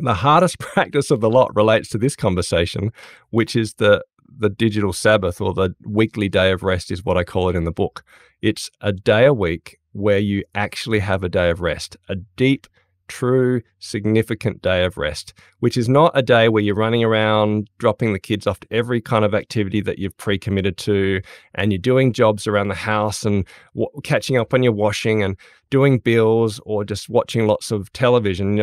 The hardest practice of the lot relates to this conversation, which is the digital Sabbath, or the weekly day of rest is what I call it in the book. It's a day a week where you actually have a day of rest, a deep, true, significant day of rest, which is not a day where you're running around dropping the kids off to every kind of activity that you've pre-committed to, and you're doing jobs around the house and catching up on your washing and doing bills, or just watching lots of television.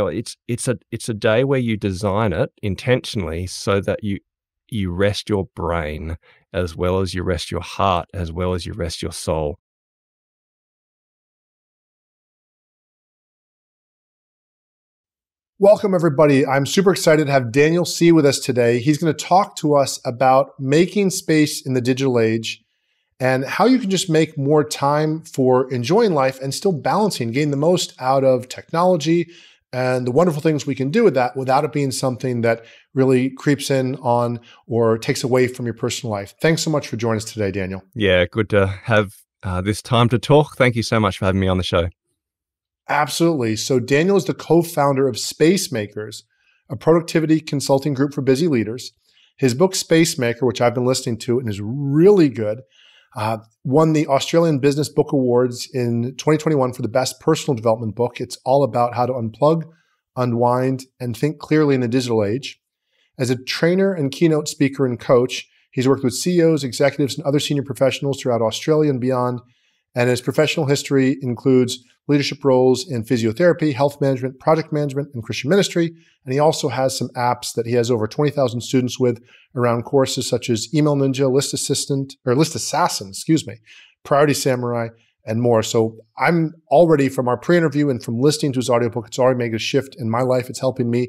It's a day where you design it intentionally so that you rest your brain, as well as you rest your heart, as well as you rest your soul. Welcome, everybody. I'm super excited to have Daniel C. with us today. He's going to talk to us about making space in the digital age and how you can just make more time for enjoying life and still balancing, getting the most out of technology and the wonderful things we can do with that without it being something that really creeps in on or takes away from your personal life. Thanks so much for joining us today, Daniel. Yeah, good to have this time to talk. Thank you so much for having me on the show. Absolutely. So Daniel is the co-founder of Spacemakers, a productivity consulting group for busy leaders. His book, Spacemaker, which I've been listening to and is really good, won the Australian Business Book Awards in 2021 for the best personal development book. It's all about how to unplug, unwind, and think clearly in the digital age. As a trainer and keynote speaker and coach, he's worked with CEOs, executives, and other senior professionals throughout Australia and beyond. And his professional history includes leadership roles in physiotherapy, health management, project management, and Christian ministry. And he also has some apps that he has over 20,000 students with around courses such as Email Ninja, List Assassin, Priority Samurai, and more. So I'm already, from our pre-interview and from listening to his audiobook, it's already made a shift in my life. It's helping me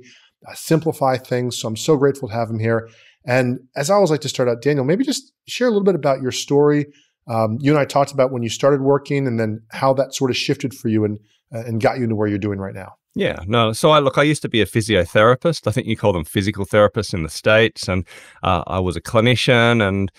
simplify things. So I'm so grateful to have him here. And as I always like to start out, Daniel, maybe just share a little bit about your story. You and I talked about when you started working and then how that sort of shifted for you and got you into where you're doing right now. Yeah, no. So I used to be a physiotherapist. I think you call them physical therapists in the States. And I was a clinician. And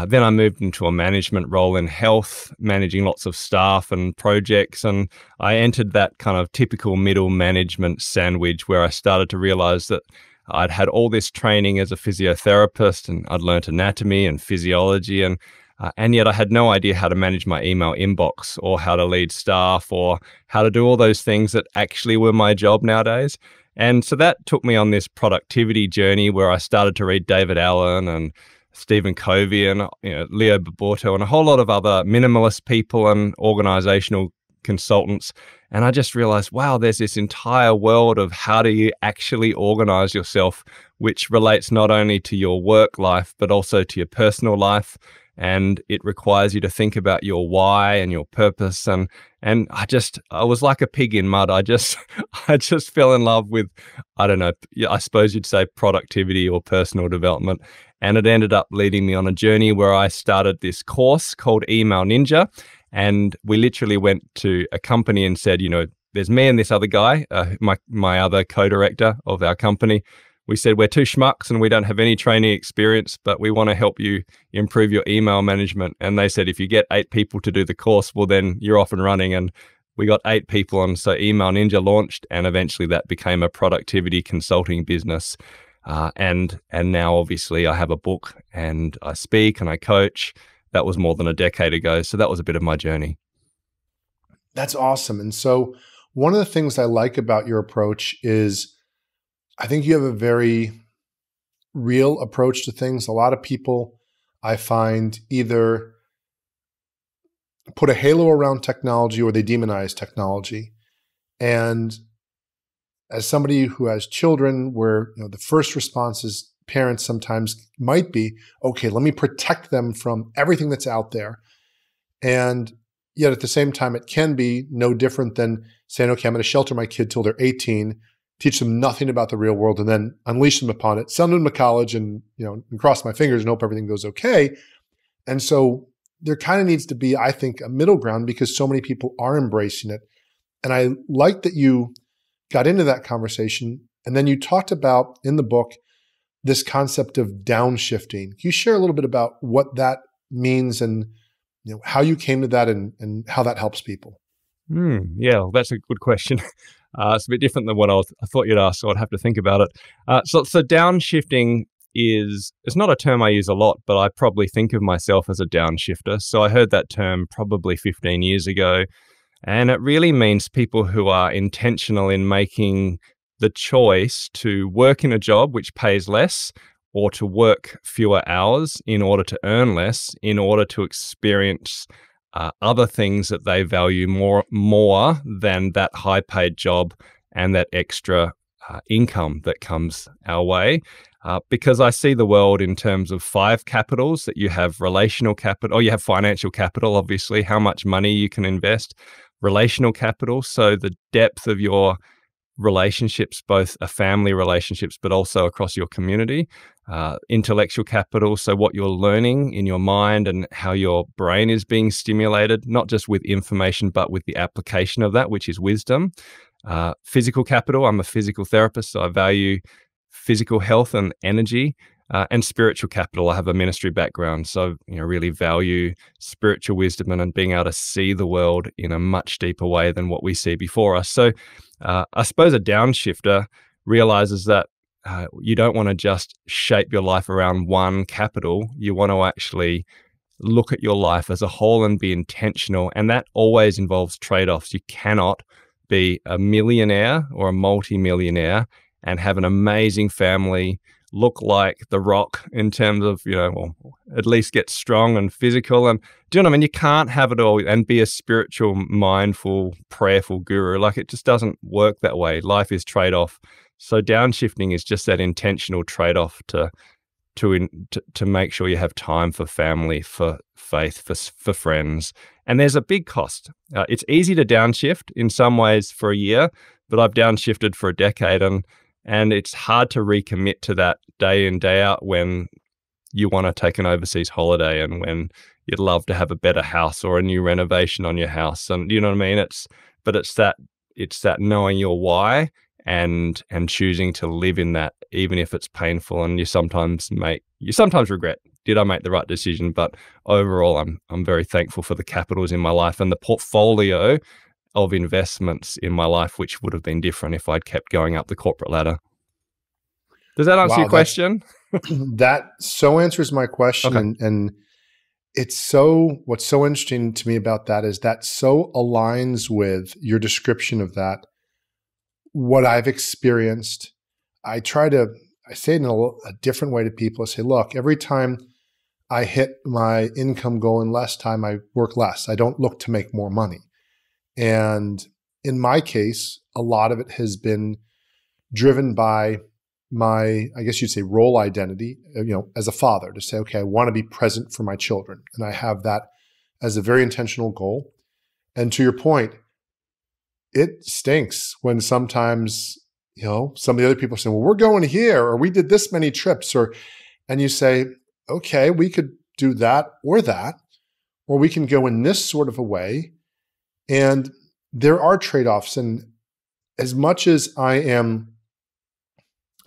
then I moved into a management role in health, managing lots of staff and projects. And I entered that kind of typical middle management sandwich where I started to realize that I'd had all this training as a physiotherapist, and I'd learned anatomy and physiology, and yet I had no idea how to manage my email inbox, or how to lead staff, or how to do all those things that actually were my job nowadays. And so that took me on this productivity journey where I started to read David Allen and Stephen Covey and Leo Babauta and a whole lot of other minimalist people and organizational consultants. And I just realized, wow, there's this entire world of how do you actually organize yourself, which relates not only to your work life, but also to your personal life. And it requires you to think about your why and your purpose. And I was like a pig in mud. I just fell in love with, I don't know, I suppose you'd say productivity or personal development. And it ended up leading me on a journey where I started this course called Email Ninja. And we literally went to a company and said, there's me and this other guy, my other co-director of our company. We said, we're two schmucks and we don't have any training experience, but we want to help you improve your email management. And they said, if you get 8 people to do the course, well, then you're off and running. And we got 8 people on. So Email Ninja launched, and eventually that became a productivity consulting business. And now obviously I have a book and I speak and I coach. That was more than a decade ago. So that was a bit of my journey. That's awesome. And so one of the things I like about your approach is I think you have a very real approach to things. A lot of people, I find, either put a halo around technology or they demonize technology. And as somebody who has children, where the first response as parents sometimes might be, okay, let me protect them from everything that's out there. And yet at the same time, it can be no different than saying, okay, I'm going to shelter my kid till they're 18, teach them nothing about the real world, and then unleash them upon it, send them to college and cross my fingers and hope everything goes okay. And so there kind of needs to be, I think, a middle ground because so many people are embracing it. And I like that you got into that conversation. And then you talked about in the book this concept of downshifting. Can you share a little bit about what that means and how you came to that and how that helps people? Yeah, well, that's a good question. It's a bit different than what I thought you'd ask, so I'd have to think about it. So downshifting it's not a term I use a lot, but I probably think of myself as a downshifter. So I heard that term probably 15 years ago, and it really means people who are intentional in making the choice to work in a job which pays less or to work fewer hours in order to earn less, in order to experience other things that they value more than that high-paid job and that extra income that comes our way. Because I see the world in terms of 5 capitals, that you have relational capital, or you have financial capital, obviously, how much money you can invest, relational capital, so the depth of your relationships, both family relationships, but also across your community, intellectual capital, so what you're learning in your mind and how your brain is being stimulated, not just with information, but with the application of that, which is wisdom. Physical capital, I'm a physical therapist, so I value physical health and energy, and spiritual capital. I have a ministry background, so really value spiritual wisdom and being able to see the world in a much deeper way than what we see before us. So I suppose a downshifter realizes that you don't want to just shape your life around one capital. You want to actually look at your life as a whole and be intentional, and that always involves trade-offs. You cannot be a millionaire or a multi-millionaire and have an amazing family, look like The Rock in terms of, at least get strong and physical. And do you know what I mean? You can't have it all and be a spiritual, mindful, prayerful guru. Like, it just doesn't work that way. Life is trade-off. So downshifting is just that intentional trade-off to make sure you have time for family, for faith, for friends. And there's a big cost. It's easy to downshift in some ways for a year, but I've downshifted for a decade, and it's hard to recommit to that day in, day out when you want to take an overseas holiday and when you'd love to have a better house or a new renovation on your house. And you know what I mean? It's that knowing your why and choosing to live in that, even if it's painful. And you sometimes regret, did I make the right decision? But overall, I'm very thankful for the capitals in my life and the portfolio of investments in my life, which would have been different if I'd kept going up the corporate ladder. Does that answer your question? That so answers my question. Okay. And what's so interesting to me about that is that so aligns with your description of that, what I've experienced. I say it in a different way to people. I say, look, every time I hit my income goal in less time, I work less. I don't look to make more money. And in my case, a lot of it has been driven by my, I guess you'd say, role identity, as a father, to say, okay, I want to be present for my children. And I have that as a very intentional goal. And to your point, it stinks when sometimes, some of the other people say, well, we're going here, or we did this many trips, and you say, okay, we could do that, or we can go in this sort of a way. And there are trade-offs. And as much as I am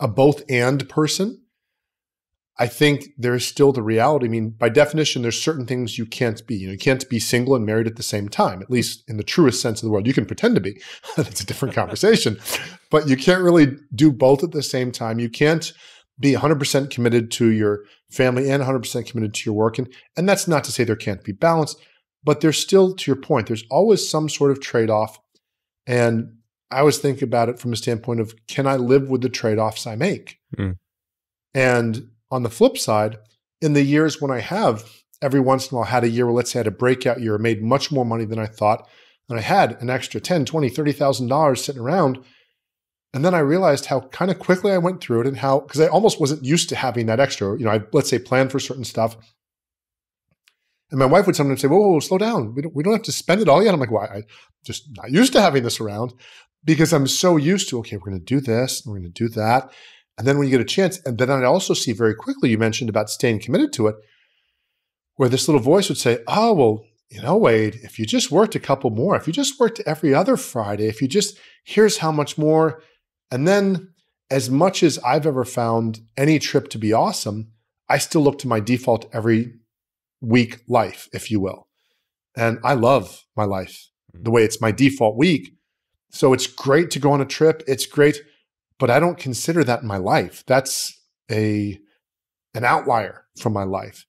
a both and person, I think there's still the reality. I mean, by definition, there's certain things you can't be. You can't be single and married at the same time, at least in the truest sense of the word. You can pretend to be. That's a different conversation. But you can't really do both at the same time. You can't be 100% committed to your family and 100% committed to your work. And that's not to say there can't be balance. But there's still, to your point, there's always some sort of trade-off. And I always think about it from a standpoint of, can I live with the trade-offs I make? Mm. And on the flip side, in the years when I have every once in a while had a year where, let's say I had a breakout year, made much more money than I thought, and I had an extra $10,000, $20,000, $30,000 sitting around. And then I realized how kind of quickly I went through it, and because I almost wasn't used to having that extra. I, let's say, planned for certain stuff. And my wife would sometimes say, whoa, slow down. We don't have to spend it all yet. I'm like, why? I'm just not used to having this around, because I'm so used to, okay, we're going to do this, and we're going to do that. And then when you get a chance, and then I also see very quickly, you mentioned about staying committed to it, where this little voice would say, oh, well, Wade, if you just worked a couple more, if you just worked every other Friday, here's how much more. And then as much as I've ever found any trip to be awesome, I still look to my default every week life, if you will. And I love my life the way it's my default week. So it's great to go on a trip. It's great, but I don't consider that in my life. That's an outlier from my life.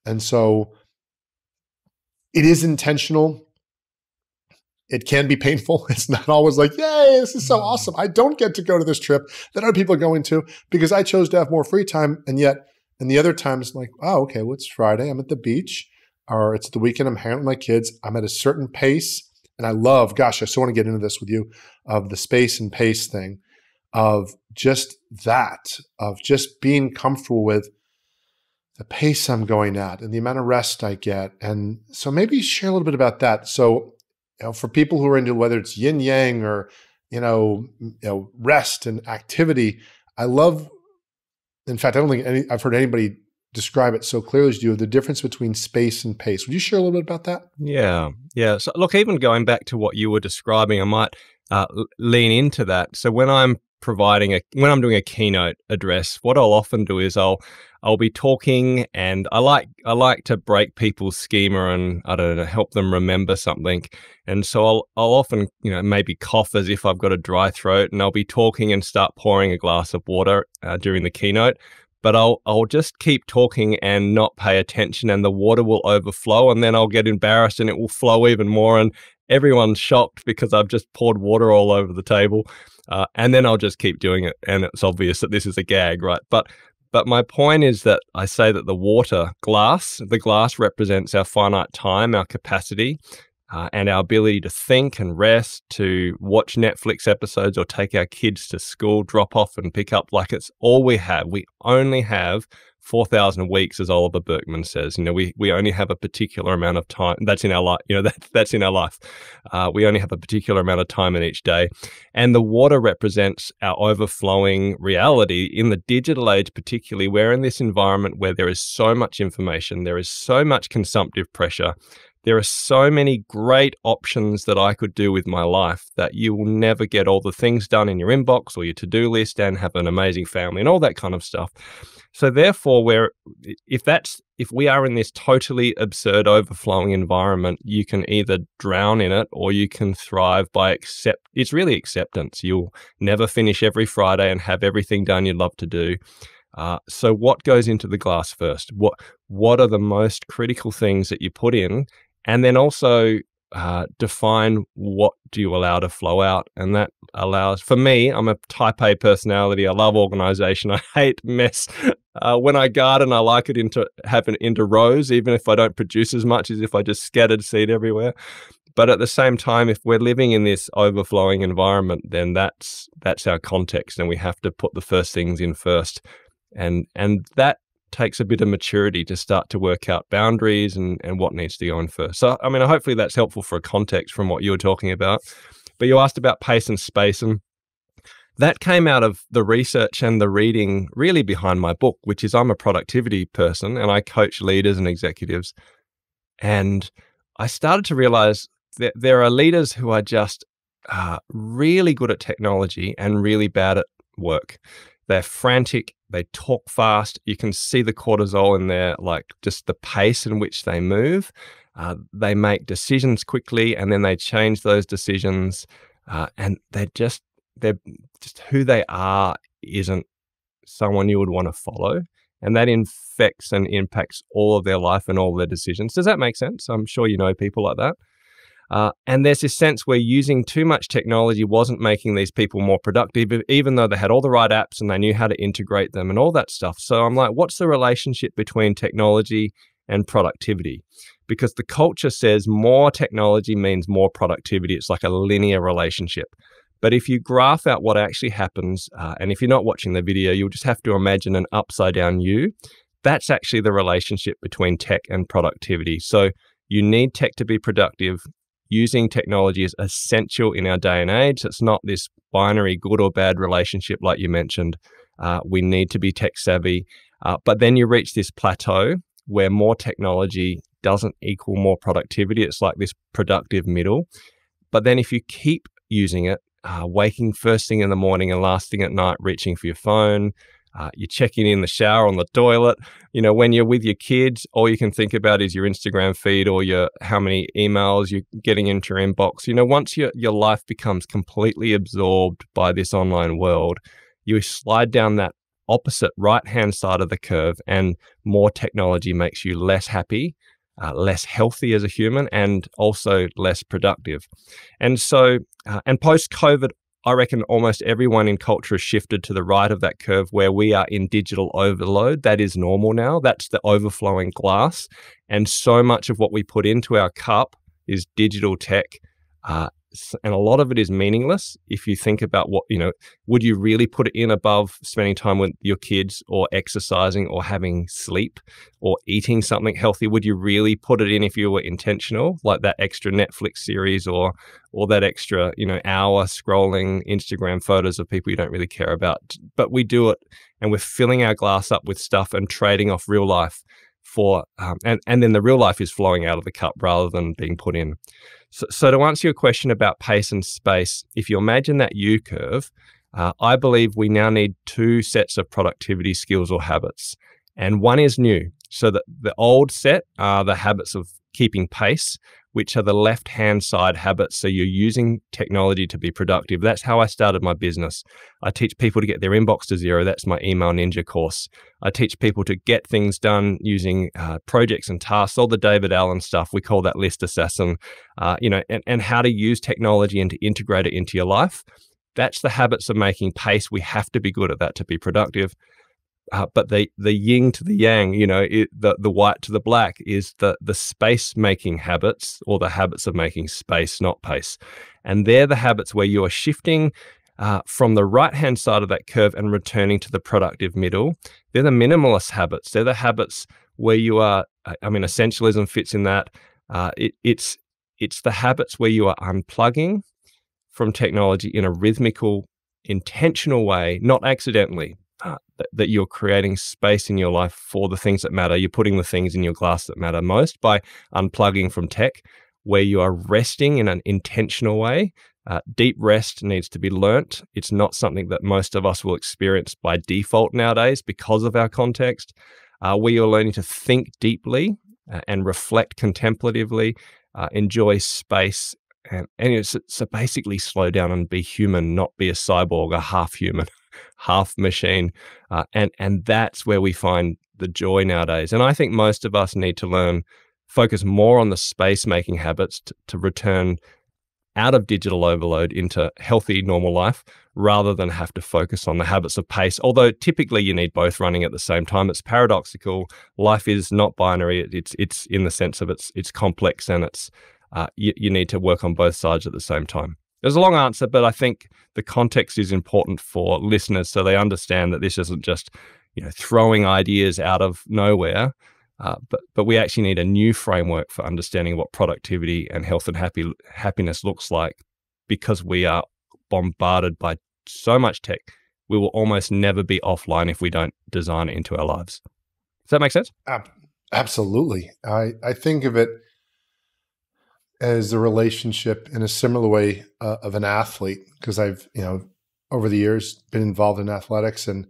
And so it is intentional. It can be painful. It's not always like, yay, this is so awesome. I don't get to go to this trip that other people are going to because I chose to have more free time. And yet, and the other times, I'm like, oh, okay, well, it's Friday. I'm at the beach, or it's the weekend. I'm hanging out with my kids. I'm at a certain pace. And I love, gosh, I so want to get into this with you, of the space and pace thing, of just that, of just being comfortable with the pace I'm going at and the amount of rest I get. And so maybe share a little bit about that. So, for people who are into whether it's yin yang or, rest and activity, I love, in fact, I don't think I've heard anybody describe it so clearly as you do, the difference between space and pace. Would you share a little bit about that? Yeah. So look, even going back to what you were describing, I might lean into that. So when I'm doing a keynote address, what I'll often do is I'll be talking, and I like to break people's schema and, I don't know, help them remember something. And so I'll often, maybe cough as if I've got a dry throat, and I'll be talking and start pouring a glass of water during the keynote. But I'll just keep talking and not pay attention, and the water will overflow, and then I'll get embarrassed and it will flow even more, and everyone's shocked because I've just poured water all over the table. And then I'll just keep doing it, and it's obvious that this is a gag, right? But my point is that I say that the glass represents our finite time, our capacity, and our ability to think and rest, to watch Netflix episodes or take our kids to school, drop off and pick up. Like, it's all we have. We only have 4,000 weeks, as Oliver Burkeman says. We only have a particular amount of time. That's in our life. That's in our life. We only have a particular amount of time in each day. And the water represents our overflowing reality. In the digital age particularly, we're in this environment where there is so much information, there is so much consumptive pressure, there are so many great options that I could do with my life that you will never get all the things done in your inbox or your to-do list and have an amazing family and all that kind of stuff. So therefore, if we are in this totally absurd, overflowing environment, you can either drown in it or you can thrive by it's really acceptance. You'll never finish every Friday and have everything done you'd love to do. So what goes into the glass first? What are the most critical things that you put in? And then also define what do you allow to flow out. And that allows, for me, I'm a type A personality. I love organization. I hate mess. When I garden, I like it have it into rows, even if I don't produce as much as if I just scattered seed everywhere. But at the same time, if we're living in this overflowing environment, then that's our context, and we have to put the first things in first. And that takes a bit of maturity to start to work out boundaries and what needs to go in first. So, I mean, hopefully that's helpful for a context from what you were talking about. But you asked about pace and space, and that came out of the research and the reading really behind my book, which is I'm a productivity person and I coach leaders and executives. And I started to realize that there are leaders who are just really good at technology and really bad at work. They're frantic, they talk fast, you can see the cortisol in their, like, just the pace in which they move. They make decisions quickly and then they change those decisions, and they're just who they are isn't someone you would want to follow. And that infects and impacts all of their life and all their decisions. Does that make sense? I'm sure you know people like that. And there's this sense where using too much technology wasn't making these people more productive, even though they had all the right apps and they knew how to integrate them and all that stuff. So I'm like, what's the relationship between technology and productivity? Because the culture says more technology means more productivity. It's like a linear relationship. But if you graph out what actually happens, and if you're not watching the video, you'll just have to imagine an upside down U. That's actually the relationship between tech and productivity. So you need tech to be productive. Using technology is essential in our day and age. It's not this binary good or bad relationship like you mentioned. We need to be tech savvy. But then you reach this plateau where more technology doesn't equal more productivity. It's like this productive middle. But then if you keep using it, waking first thing in the morning and last thing at night, reaching for your phone, you're checking in the shower, on the toilet. When you're with your kids, all you can think about is your Instagram feed or how many emails you're getting into your inbox. Once your life becomes completely absorbed by this online world, you slide down that opposite right-hand side of the curve, and more technology makes you less happy, less healthy as a human, and also less productive. And so, and post-COVID, I reckon almost everyone in culture has shifted to the right of that curve where we are in digital overload. That is normal now. That's the overflowing glass. And so much of what we put into our cup is digital tech. And a lot of it is meaningless. If you think about would you really put it in above spending time with your kids or exercising or having sleep or eating something healthy? Would you really put it in if you were intentional, like that extra Netflix series or that extra, hour scrolling Instagram photos of people you don't really care about? But we do it, and we're filling our glass up with stuff and trading off real life for, and then the real life is flowing out of the cup rather than being put in. So to answer your question about pace and space, if you imagine that U-curve, I believe we now need two sets of productivity skills or habits, and one is new. So the old set are the habits of keeping pace, which are the left-hand side habits. So you're using technology to be productive. That's how I started my business. I teach people to get their inbox to zero. That's my Email Ninja course. I teach people to get things done using projects and tasks, all the David Allen stuff. We call that List Assassin, and how to use technology and to integrate it into your life. That's the habits of making pace. We have to be good at that to be productive. But the yin to the yang, the white to the black is the space making habits, or the habits of making space, not pace. And they're the habits where you are shifting from the right-hand side of that curve and returning to the productive middle. They're the minimalist habits. They're the habits where you are, essentialism fits in that. It's the habits where you are unplugging from technology in a rhythmical, intentional way, not accidentally. That you're creating space in your life for the things that matter. You're putting the things in your glass that matter most by unplugging from tech, where you are resting in an intentional way. Deep rest needs to be learnt. It's not something that most of us will experience by default nowadays because of our context. Where you're learning to think deeply and reflect contemplatively, enjoy space, and so basically slow down and be human, not be a cyborg, a half human, half machine. And that's where we find the joy nowadays. And I think most of us need to focus more on the space-making habits to return out of digital overload into healthy, normal life, rather than have to focus on the habits of pace. Although typically you need both running at the same time. It's paradoxical. Life is not binary. It's in the sense of it's complex, and you need to work on both sides at the same time. There's a long answer, but I think the context is important for listeners so they understand that this isn't just throwing ideas out of nowhere, but we actually need a new framework for understanding what productivity and health and happiness looks like, because we are bombarded by so much tech. We will almost never be offline if we don't design it into our lives. Does that make sense? Absolutely. I think of it as a relationship in a similar way of an athlete, because I've, over the years been involved in athletics, and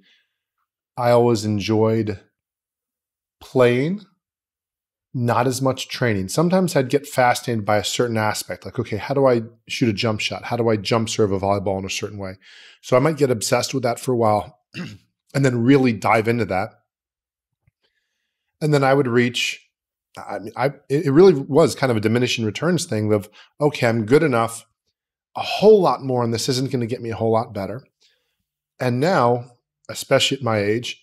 I always enjoyed playing, not as much training. Sometimes I'd get fascinated by a certain aspect, like, okay, how do I shoot a jump shot? How do I jump serve a volleyball in a certain way? So I might get obsessed with that for a while and then really dive into that. And then I would reach, it really was kind of a diminishing returns thing of, okay, I'm good enough, a whole lot more, and this isn't going to get me a whole lot better. And now, especially at my age,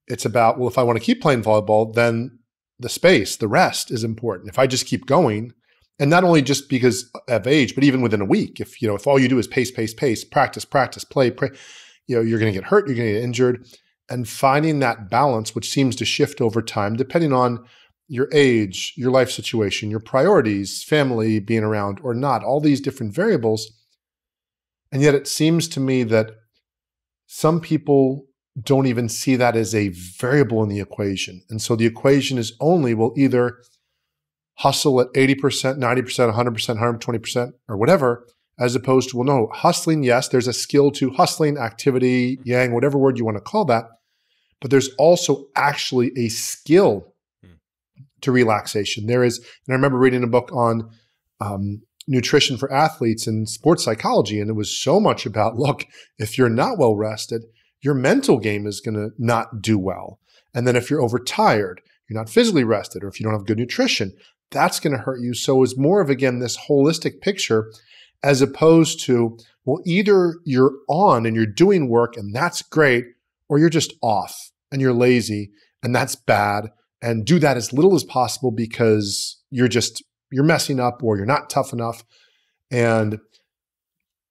it's about, well, if I want to keep playing volleyball, then the space, the rest is important. If I just keep going, and not only just because of age, but even within a week, if all you do is pace, practice, play, you're going to get hurt, you're going to get injured. And finding that balance, which seems to shift over time, depending on your age, your life situation, your priorities, family being around or not, all these different variables. And yet it seems to me that some people don't even see that as a variable in the equation. And so the equation is only, well, either hustle at 80%, 90%, 100%, 120%, or whatever, as opposed to, well, no, hustling, yes, there's a skill to hustling, activity, yang, whatever word you want to call that. but there's also actually a skill to relaxation. There is, and I remember reading a book on nutrition for athletes and sports psychology, and it was so much about, look, if you're not well rested, your mental game is going to not do well. And then if you're overtired, you're not physically rested, or if you don't have good nutrition, that's going to hurt you. So it's more of, again, this holistic picture, as opposed to, well, either you're on and you're doing work and that's great, or you're just off and you're lazy and that's bad. And do that as little as possible because you're messing up or you're not tough enough. And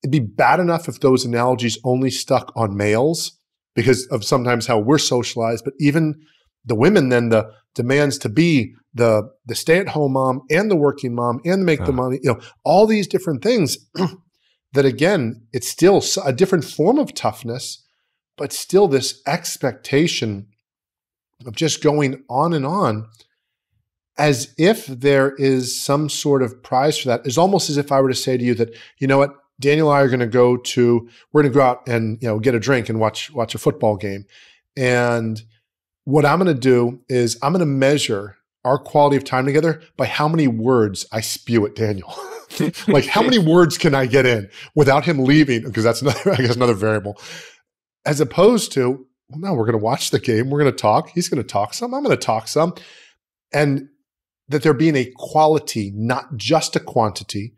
it'd be bad enough if those analogies only stuck on males because of sometimes how we're socialized, but even the women, then the demands to be the stay-at-home mom and the working mom and make the money, all these different things that, again, it's still a different form of toughness, but still this expectation of just going on and on as if there is some sort of prize for that. It's almost as if I were to say to you that, you know what, Daniel and I are going to we're going to go out and, get a drink and watch a football game. And what I'm going to do is I'm going to measure our quality of time together by how many words I spew at Daniel. Like, how many words can I get in without him leaving? Because that's another variable. As opposed to, well, no, we're going to watch the game. We're going to talk. He's going to talk some. I'm going to talk some. And that there being a quality, not just a quantity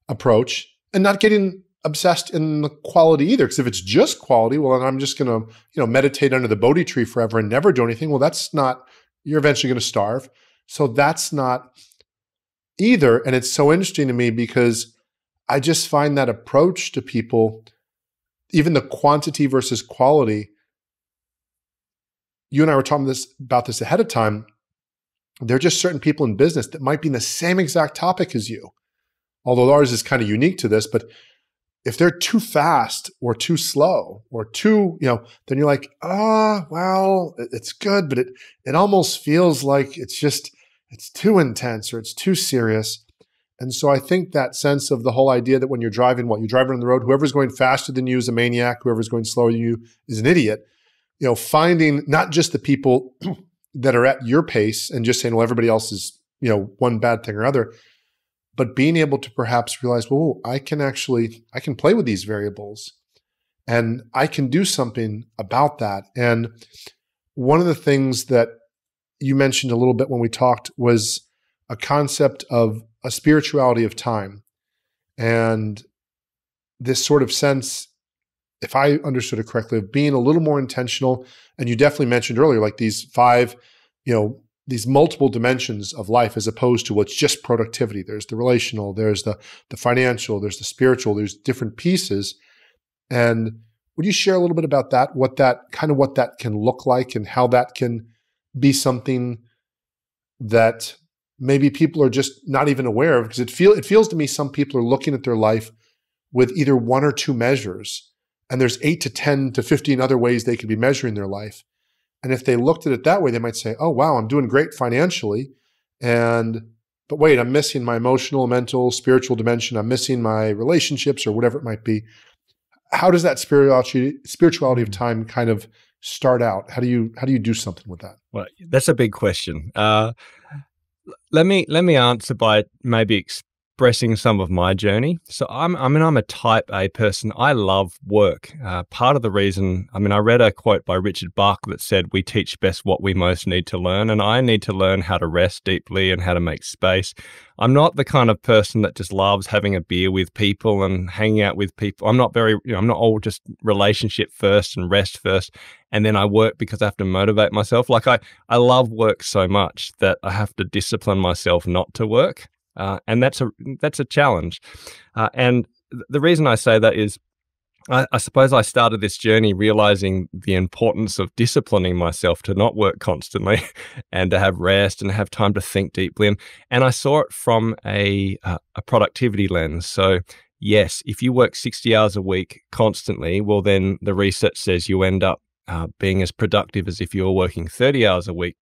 approach, and not getting obsessed in the quality either. Because if it's just quality, well, then I'm just going to, meditate under the Bodhi tree forever and never do anything. Well, that's not, you're eventually going to starve. So that's not either. And it's so interesting to me because I just find that approach to people, even the quantity versus quality. You and I were talking about this ahead of time. There are just certain people in business that might be in the same exact topic as you, although ours is kind of unique to this. But if they're too fast or too slow or too, then you're like, well, it's good, but it almost feels like it's too intense or it's too serious. And so I think that sense of the whole idea that when you're driving on the road, whoever's going faster than you is a maniac, whoever's going slower than you is an idiot. Finding not just the people that are at your pace and just saying, well, everybody else is, one bad thing or other, but being able to perhaps realize, well, I can play with these variables and I can do something about that. And one of the things that you mentioned a little bit when we talked was a concept of a spirituality of time. And this sort of sense, if I understood it correctly, of being a little more intentional. And you definitely mentioned earlier, like these 5, these multiple dimensions of life, as opposed to what's just productivity. There's the relational, there's the financial, there's the spiritual, there's different pieces. And would you share a little bit about that, what that can look like and how that can be something that maybe people are just not even aware of? Because it feels to me some people are looking at their life with either 1 or 2 measures. And there's 8 to 10 to 15 other ways they could be measuring their life. And if they looked at it that way, they might say, oh, wow, I'm doing great financially. But wait, I'm missing my emotional, mental, spiritual dimension. I'm missing my relationships or whatever it might be. How does that spirituality of time kind of start out? How do you do something with that? Well, that's a big question. Let me answer by maybe expressing some of my journey. So I'm a type A person. I love work. Part of the reason, I read a quote by Richard Bach that said, we teach best what we most need to learn. And I need to learn how to rest deeply and how to make space. I'm not the kind of person that just loves having a beer with people and hanging out with people. I'm not all just relationship first and rest first. And then I work because I have to motivate myself. Like I love work so much that I have to discipline myself not to work. And that's a challenge. And the reason I say that is I suppose I started this journey realizing the importance of disciplining myself to not work constantly and to have rest and have time to think deeply. And I saw it from a productivity lens. So yes, if you work 60 hours a week constantly, well, then the research says you end up being as productive as if you were working 30 hours a week,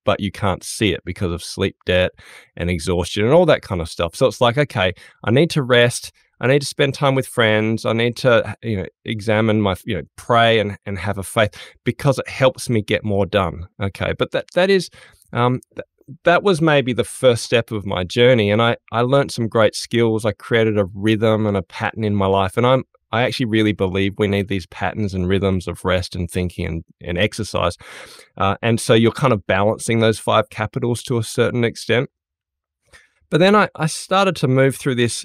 but you can't see it because of sleep debt and exhaustion and all that kind of stuff. So it's like, okay, I need to rest. I need to spend time with friends. I need to, examine my, pray and have a faith because it helps me get more done. Okay. But that was maybe the first step of my journey. And I learned some great skills. I created a rhythm and a pattern in my life. And I actually really believe we need these patterns and rhythms of rest and thinking and exercise. And so you're kind of balancing those 5 capitals to a certain extent. But then I started to move through this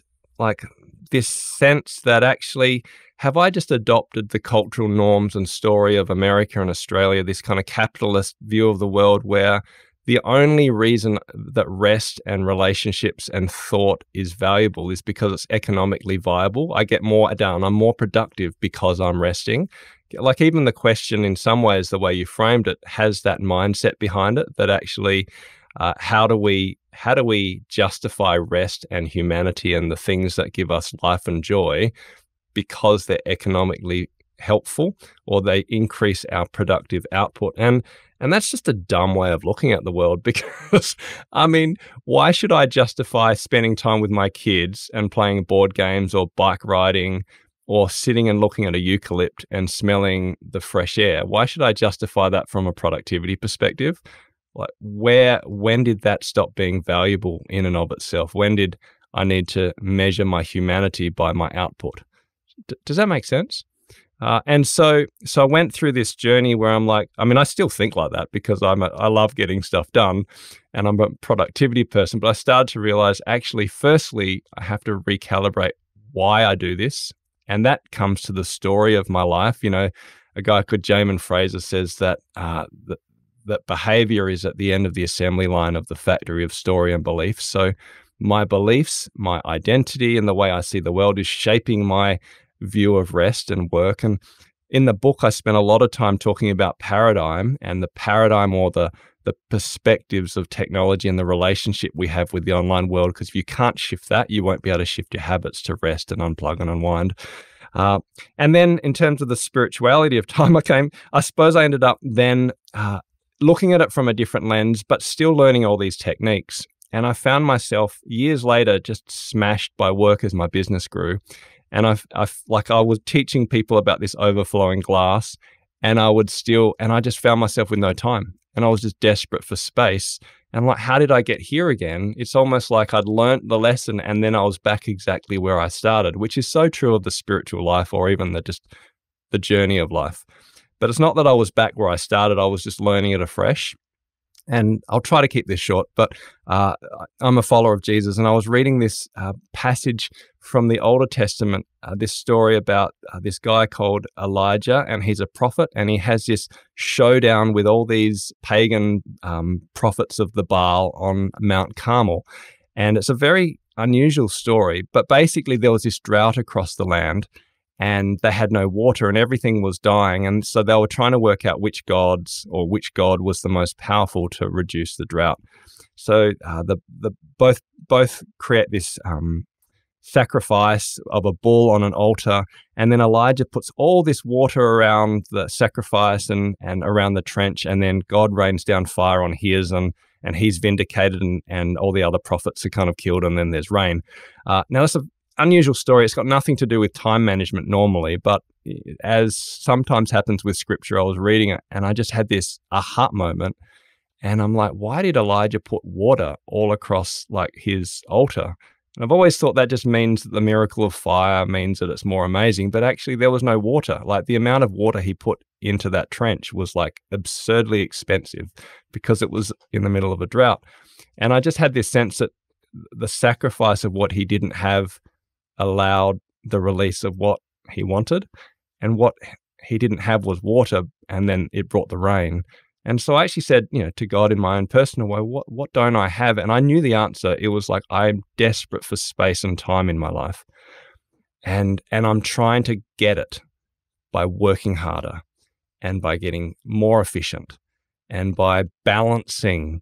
sense that actually, have I just adopted the cultural norms and story of America and Australia, this kind of capitalist view of the world where the only reason that rest and relationships and thought is valuable is because it's economically viable? I get more done. I'm more productive because I'm resting. Like, even the question, in some ways, the way you framed it, has that mindset behind it, that actually, how do we justify rest and humanity and the things that give us life and joy because they're economically helpful or they increase our productive output? And that's just a dumb way of looking at the world, because, I mean, why should I justify spending time with my kids and playing board games or bike riding or sitting and looking at a eucalypt and smelling the fresh air? Why should I justify that from a productivity perspective? Like, when did that stop being valuable in and of itself? When did I need to measure my humanity by my output? Does that make sense? And so I went through this journey where I'm like, I mean, I still think like that because I love getting stuff done and I'm a productivity person, but I started to realize, actually, firstly, I have to recalibrate why I do this. And that comes to the story of my life. A guy called Jamin Fraser says that, that behavior is at the end of the assembly line of the factory of story and beliefs. So my beliefs, my identity, and the way I see the world is shaping my view of rest and work. And in the book, I spent a lot of time talking about paradigm, and the paradigm, or the perspectives of technology and the relationship we have with the online world, because if you can't shift that, you won't be able to shift your habits to rest and unplug and unwind. And then in terms of the spirituality of time, I suppose I ended up then looking at it from a different lens, but still learning all these techniques. And I found myself years later just smashed by work as my business grew. And I was teaching people about this overflowing glass, and I just found myself with no time. And I was just desperate for space. And like, how did I get here again? It's almost like I'd learned the lesson and then I was back exactly where I started, which is so true of the spiritual life, or even the journey of life. But it's not that I was back where I started. I was just learning it afresh. And I'll try to keep this short, but I'm a follower of Jesus, and I was reading this passage from the Older Testament, this story about this guy called Elijah, and he's a prophet, and he has this showdown with all these pagan prophets of the Baal on Mount Carmel. And it's a very unusual story, but basically there was this drought across the land, and they had no water and everything was dying. And so they were trying to work out which god was the most powerful to reduce the drought. So both create this sacrifice of a bull on an altar. And then Elijah puts all this water around the sacrifice and around the trench. And then God rains down fire on his, and he's vindicated, and all the other prophets are kind of killed. And then there's rain. Now that's a unusual story. It's got nothing to do with time management normally, but as sometimes happens with scripture, I was reading it and I just had this aha moment, and I'm like, why did Elijah put water all across like his altar? And I've always thought that just means that the miracle of fire means that it's more amazing, but actually there was no water. Like, the amount of water he put into that trench was like absurdly expensive because it was in the middle of a drought. And I just had this sense that the sacrifice of what he didn't have allowed the release of what he wanted, and what he didn't have was water, and then it brought the rain. And so I actually said, to God in my own personal way, what don't I have? And I knew the answer. It was like, I'm desperate for space and time in my life, and I'm trying to get it by working harder, and by getting more efficient, and by balancing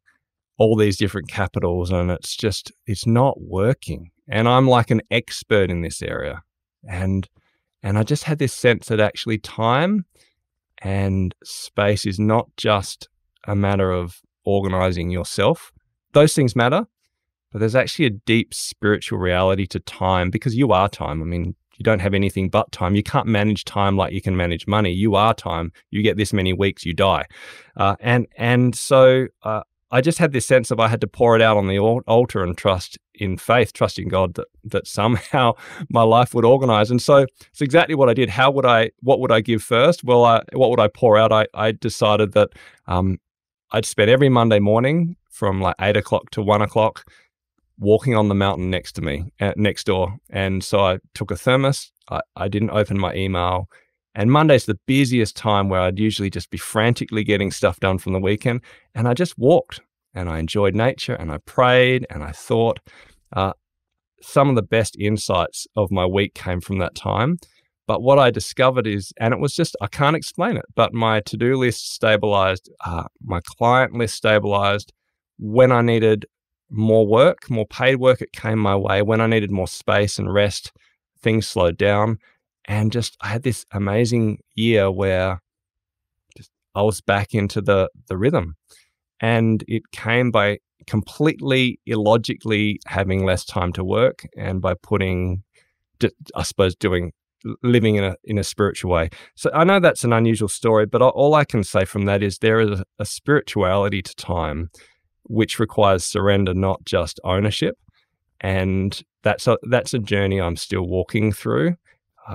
all these different capitals, and it's not working. And I'm like an expert in this area. And I just had this sense that actually time and space is not just a matter of organizing yourself. Those things matter, but there's actually a deep spiritual reality to time, because you are time. I mean, you don't have anything but time. You can't manage time like you can manage money. You are time. You get this many weeks, you die. So I just had this sense of I had to pour it out on the altar and trust in faith, trusting God that somehow my life would organize. And so it's exactly what I did. What would I give first? Well, what would I pour out? I decided that I'd spend every Monday morning from like 8 o'clock to 1 o'clock walking on the mountain next door. And so I took a thermos. I didn't open my email. And Monday's the busiest time where I'd usually just be frantically getting stuff done from the weekend. And I just walked and I enjoyed nature and I prayed and I thought. Some of the best insights of my week came from that time. But what I discovered is, and it was just, I can't explain it, but my to-do list stabilized, my client list stabilized. When I needed more work, more paid work, it came my way. When I needed more space and rest, things slowed down. And just, I had this amazing year where just I was back into the rhythm. And it came by completely illogically having less time to work and by living in a spiritual way. So I know that's an unusual story, but all I can say from that is there is a spirituality to time which requires surrender, not just ownership. And that's a journey I'm still walking through.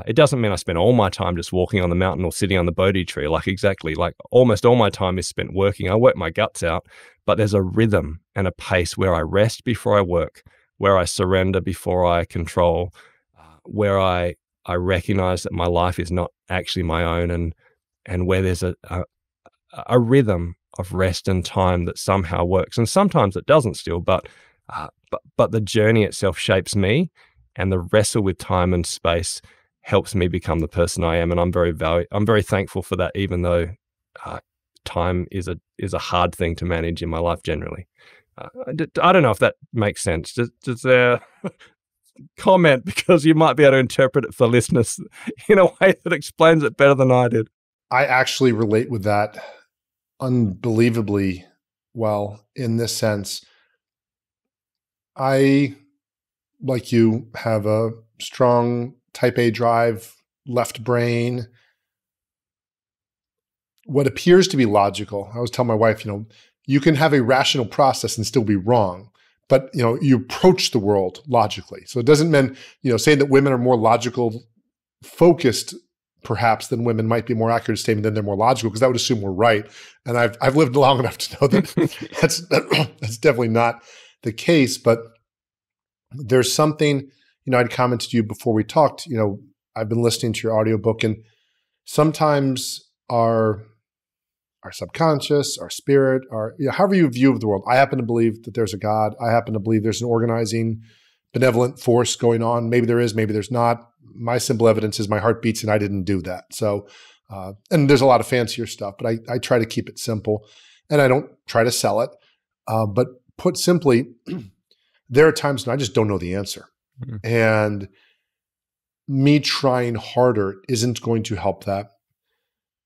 It doesn't mean I spend all my time just walking on the mountain or sitting on the Bodhi tree. Like almost all my time is spent working. I work my guts out, but there's a rhythm and a pace where I rest before I work, where I surrender before I control, where I recognize that my life is not actually my own, and where there's a rhythm of rest and time that somehow works. And sometimes it doesn't still, but the journey itself shapes me, and the wrestle with time and space helps me become the person I am. And I'm very thankful for that, even though time is a hard thing to manage in my life generally. I don't know if that makes sense. Does there comment, because you might be able to interpret it for listeners in a way that explains it better than I did. I actually relate with that unbelievably well in this sense. I, like you, have a strong type A drive, left brain. What appears to be logical, I always tell my wife, you can have a rational process and still be wrong, but you approach the world logically. So it doesn't mean, saying that women are more logical focused perhaps than women might be a more accurate statement than they're more logical, because that would assume we're right. And I've lived long enough to know that that's definitely not the case. But there's something, I'd commented to you before we talked, I've been listening to your audiobook, and sometimes our subconscious, our spirit, however you view the world. I happen to believe that there's a God. I happen to believe there's an organizing, benevolent force going on. Maybe there is, maybe there's not. My simple evidence is my heart beats and I didn't do that. So, and there's a lot of fancier stuff, but I try to keep it simple, and I don't try to sell it. But put simply, there are times when I just don't know the answer. Mm-hmm. And me trying harder isn't going to help that.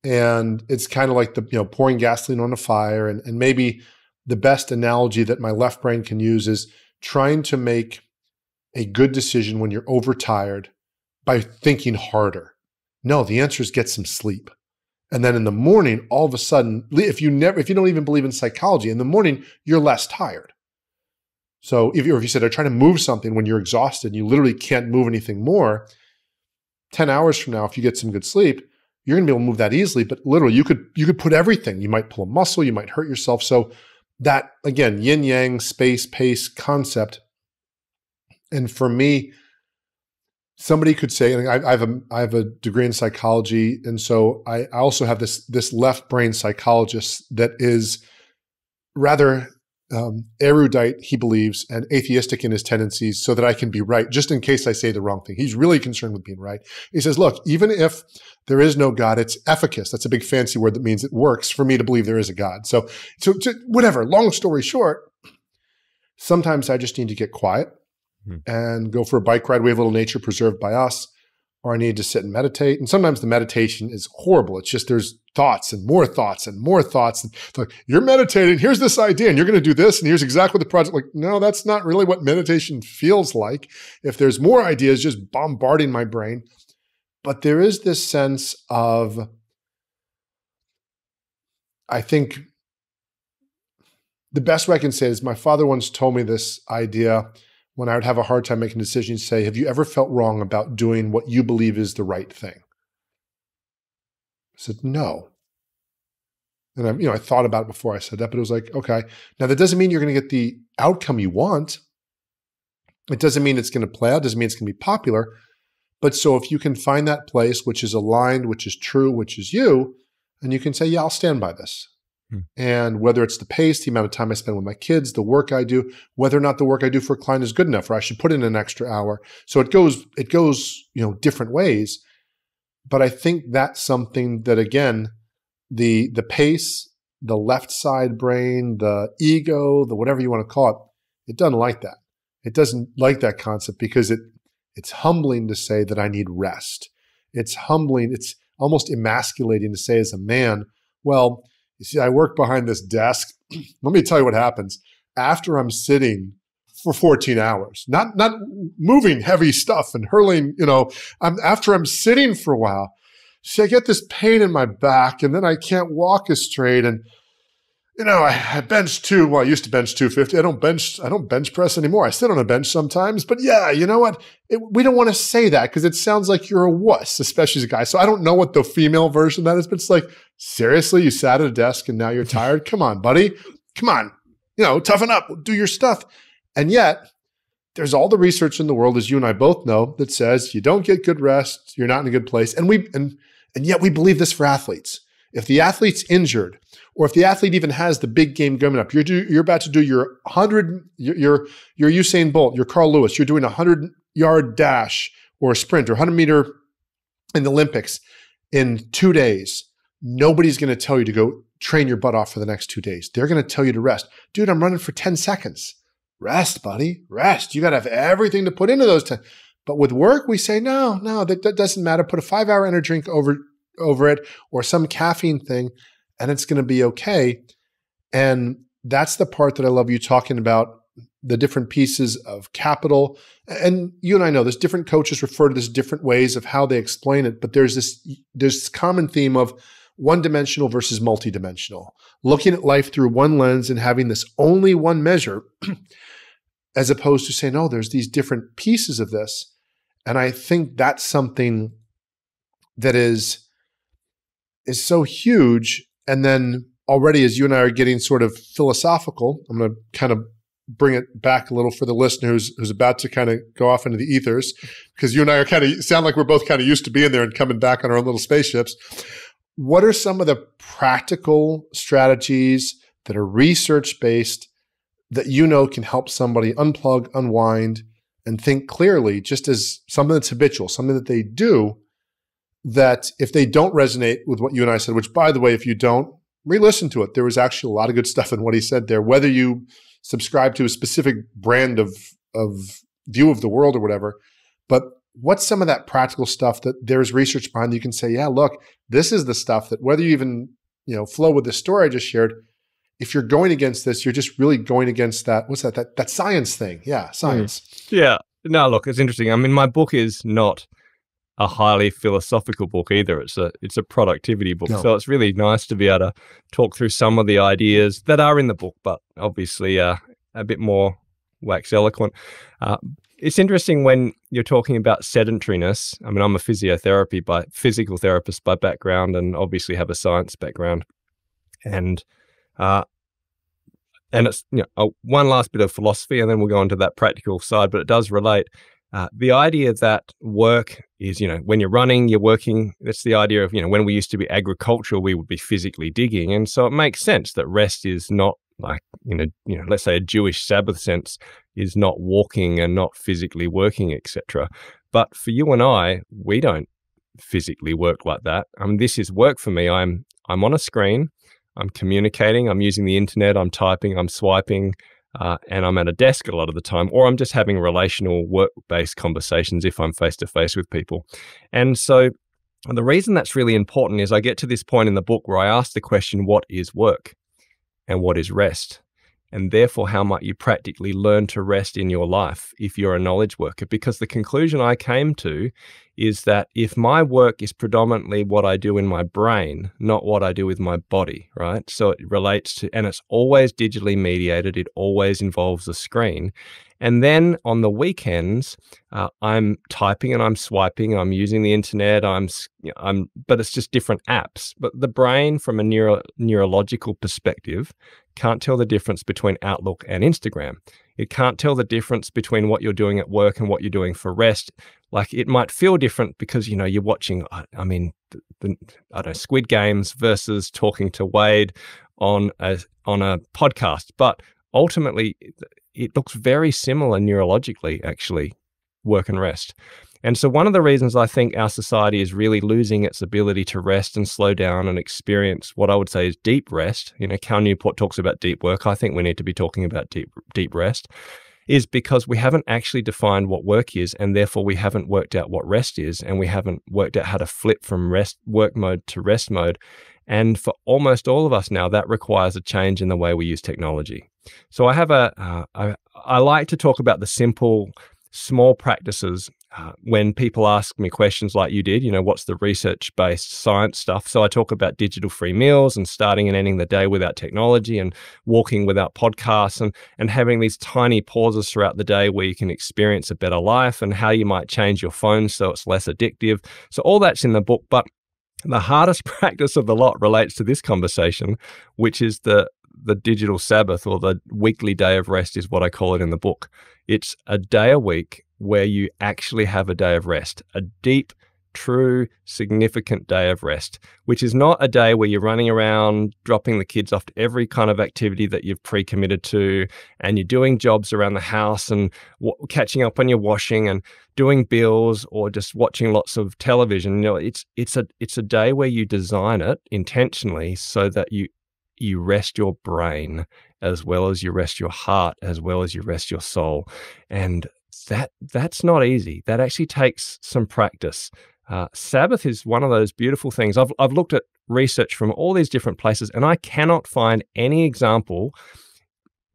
And it's kind of like pouring gasoline on a fire. And maybe the best analogy that my left brain can use is trying to make a good decision when you're overtired by thinking harder. No, the answer is get some sleep. And then in the morning, all of a sudden, if you don't even believe in psychology, in the morning, you're less tired. So if you said, I'm trying to move something when you're exhausted and you literally can't move anything more, 10 hours from now, if you get some good sleep, you're going to be able to move that easily. But literally, you could put everything. You might pull a muscle, you might hurt yourself. So that, again, yin yang, space, pace concept. And for me, somebody could say, and I have a degree in psychology, and so I also have this left brain psychologist that is rather erudite, he believes, and atheistic in his tendencies, so that I can be right, just in case I say the wrong thing. He's really concerned with being right. He says, look, even if there is no God, it's efficacious. That's a big fancy word that means it works for me to believe there is a God. So whatever, long story short, sometimes I just need to get quiet and go for a bike ride. We have a little nature preserve by us. or I need to sit and meditate. And sometimes the meditation is horrible. It's just there's thoughts and more thoughts and more thoughts. And it's like, you're meditating, here's this idea, and you're going to do this, and here's exactly the project. Like, no, that's not really what meditation feels like. If there's more ideas just bombarding my brain. But there is this sense of, I think the best way I can say is my father once told me this idea when I would have a hard time making decisions, say, have you ever felt wrong about doing what you believe is the right thing? I said, no. And I thought about it before I said that, but it was like, okay. Now that doesn't mean you're going to get the outcome you want. It doesn't mean it's going to play out. It doesn't mean it's going to be popular. But so if you can find that place which is aligned, which is true, which is you, and you can say, yeah, I'll stand by this. And whether it's the pace, the amount of time I spend with my kids, the work I do, whether or not the work I do for a client is good enough, or I should put in an extra hour. So it goes, different ways. But I think that's something that, again, the pace, the left side brain, the ego, the whatever you want to call it, it doesn't like that. It doesn't like that concept because it's humbling to say that I need rest. It's humbling. It's almost emasculating to say as a man, well, you see, I work behind this desk. Let me tell you what happens. After I'm sitting for 14 hours, not moving heavy stuff and hurling, after I'm sitting for a while, see, I get this pain in my back and then I can't walk as straight. And, I bench I used to bench 250. I don't bench press anymore. I sit on a bench sometimes, but yeah, you know what? We don't want to say that because it sounds like you're a wuss, especially as a guy. So I don't know what the female version of that is, but it's like, seriously, you sat at a desk and now you're tired? Come on, buddy. Come on. Toughen up, do your stuff. And yet there's all the research in the world, as you and I both know, that says you don't get good rest, you're not in a good place. And yet we believe this for athletes. If the athlete's injured, or if the athlete even has the big game coming up, you're about to do your 100, your Usain Bolt, your Carl Lewis, you're doing a 100-yard dash or a sprint or 100-meter in the Olympics in 2 days. Nobody's going to tell you to go train your butt off for the next 2 days. They're going to tell you to rest. Dude, I'm running for 10 seconds. Rest, buddy, rest. You got to have everything to put into those 10. But with work, we say, no, that doesn't matter. Put a 5-hour energy drink over it or some caffeine thing, and it's going to be okay. And that's the part that I love you talking about, the different pieces of capital. And you and I know there's different coaches refer to this different ways of how they explain it, but there's this common theme of one-dimensional versus multidimensional, looking at life through one lens and having this only one measure, as opposed to saying, oh, there's these different pieces of this. And I think that's something that is so huge. And then already, as you and I are getting sort of philosophical, I'm going to kind of bring it back a little for the listener who's about to kind of go off into the ethers, because you and I are kind of sound like we're both kind of used to being there and coming back on our own little spaceships. What are some of the practical strategies that are research-based that can help somebody unplug, unwind, and think clearly, just as something that's habitual, something that they do, that if they don't resonate with what you and I said, which, by the way, if you don't, re-listen to it. There was actually a lot of good stuff in what he said there, whether you subscribe to a specific brand of view of the world or whatever. But what's some of that practical stuff that there's research behind that you can say, yeah, look, this is the stuff that whether you even flow with the story I just shared, if you're going against this, you're just really going against that. What's that science thing? Yeah, science. Yeah. No, look, it's interesting. I mean, my book is not a highly philosophical book either. It's a productivity book. No. So it's really nice to be able to talk through some of the ideas that are in the book, but obviously a bit more wax eloquent. It's interesting when you're talking about sedentariness. I mean, I'm a physical therapist by background, and obviously have a science background. And it's one last bit of philosophy, and then we'll go on to that practical side, but it does relate. The idea that work is, when you're running, you're working. That's the idea of, when we used to be agricultural, we would be physically digging. And so it makes sense that rest is not like, let's say a Jewish Sabbath sense is not walking and not physically working, etc. But for you and I, we don't physically work like that. I mean, this is work for me. I'm on a screen, I'm communicating, I'm using the internet, I'm typing, I'm swiping, and I'm at a desk a lot of the time, or I'm just having relational work-based conversations if I'm face-to-face with people. And so the reason that's really important is I get to this point in the book where I ask the question, what is work and what is rest? And therefore, how might you practically learn to rest in your life if you're a knowledge worker? Because the conclusion I came to is that if my work is predominantly what I do in my brain, not what I do with my body, right? So it relates to, and it's always digitally mediated. It always involves a screen. And then on the weekends, I'm typing and I'm swiping, I'm using the internet, but it's just different apps. But the brain, from a neurological perspective, can't tell the difference between Outlook and Instagram. It can't tell the difference between what you're doing at work and what you're doing for rest. Like, it might feel different because, you're watching, I don't know, Squid Games versus talking to Wade on a podcast. But ultimately, it looks very similar neurologically, actually, work and rest. And so one of the reasons I think our society is really losing its ability to rest and slow down and experience what I would say is deep rest, Cal Newport talks about deep work. I think we need to be talking about deep rest, is because we haven't actually defined what work is, and therefore we haven't worked out what rest is, and we haven't worked out how to flip from work mode to rest mode. And for almost all of us now, that requires a change in the way we use technology. So I like to talk about the simple, small practices when people ask me questions like you did, what's the research-based science stuff? So I talk about digital-free meals and starting and ending the day without technology and walking without podcasts and having these tiny pauses throughout the day where you can experience a better life, and how you might change your phone so it's less addictive. So all that's in the book, but the hardest practice of the lot relates to this conversation, which is the digital Sabbath, or the weekly day of rest is what I call it in the book. It's a day a week where you actually have a day of rest, a deep, true, significant day of rest, which is not a day where you're running around, dropping the kids off to every kind of activity that you've pre-committed to, and you're doing jobs around the house and catching up on your washing and doing bills, or just watching lots of television. It's a day where you design it intentionally so that you rest your brain as well as you rest your heart, as well as you rest your soul. And that's not easy. That actually takes some practice. Sabbath is one of those beautiful things. I've looked at research from all these different places, and I cannot find any example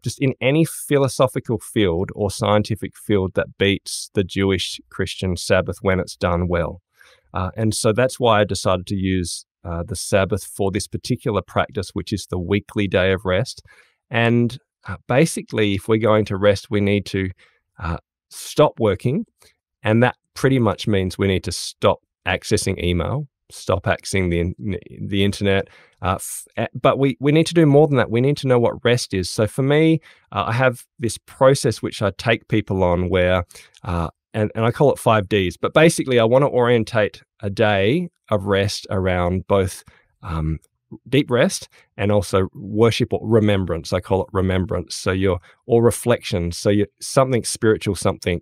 just in any philosophical field or scientific field that beats the Jewish Christian Sabbath when it's done well. And so that's why I decided to use the Sabbath for this particular practice, which is the weekly day of rest. And basically, if we're going to rest, we need to stop working. And that pretty much means we need to stop accessing email, stop accessing the internet. But we need to do more than that. We need to know what rest is. So for me, I have this process which I take people on where, and I call it 5 Ds. But basically, I want to orientate a day of rest around both deep rest and also worship or remembrance. I call it remembrance. So or reflection. So you're something spiritual, something